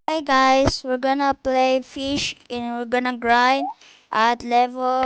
Hi guys, we're gonna play fish and we're gonna grind at level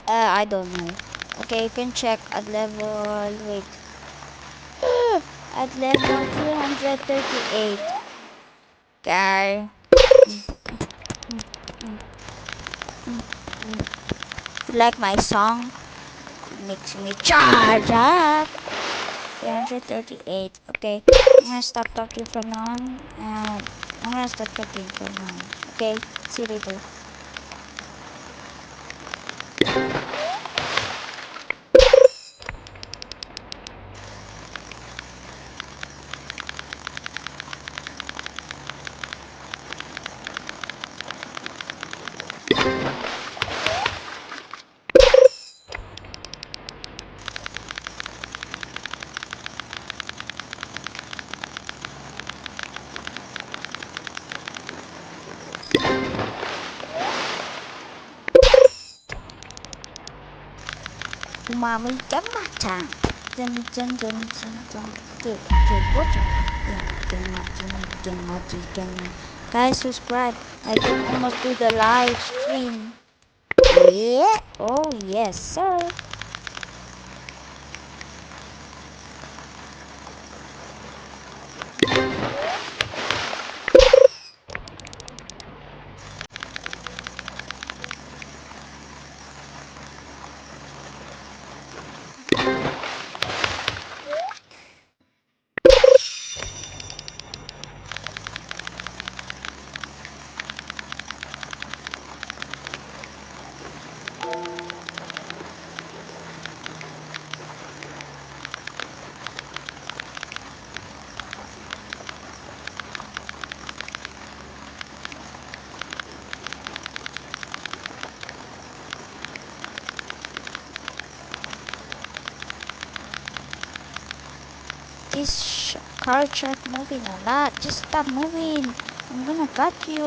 I don't know. Okay, you can check at level wait. At level 338. Okay. If you like my song, it makes me charge up. 338. Okay. I'm gonna stop talking from now on and I'm gonna stop talking from now on. Okay, see you later. Umami ka macam. Dun dun dun dun dun. What? Guys, subscribe. I can almost do the live stream. Yeah. Oh yes, sir. This car truck moving a lot. Just stop moving. I'm gonna cut you.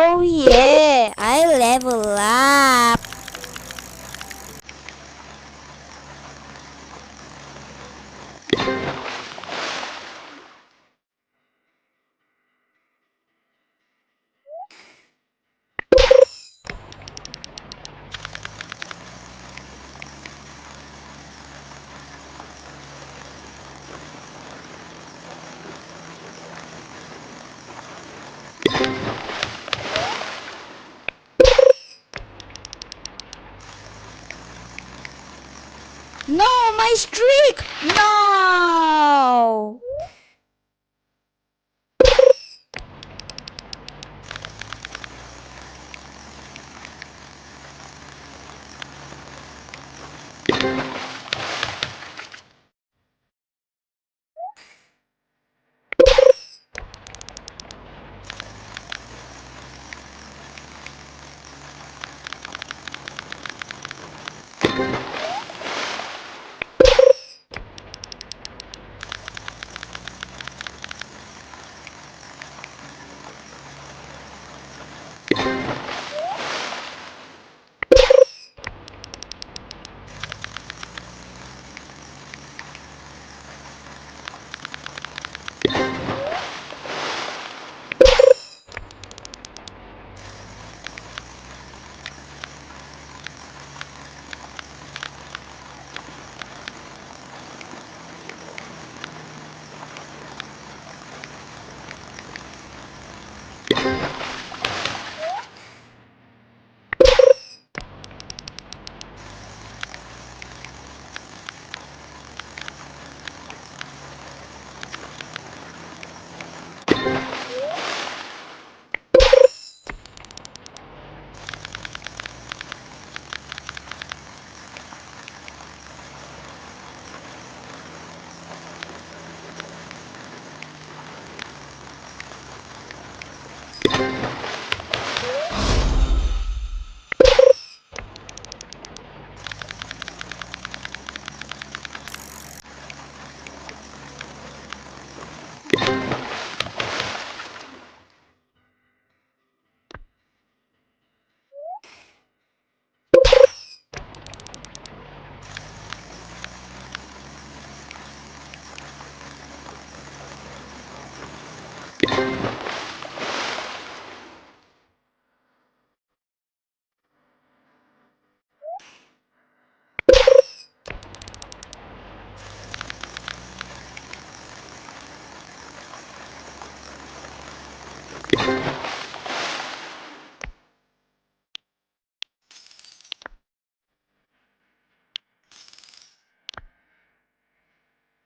Oh yeah, I level up. No, my streak! No!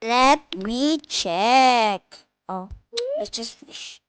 Let me check. Oh, let's just finish.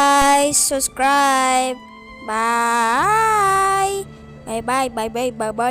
Guys, subscribe. Bye. Bye bye bye bye bye bye.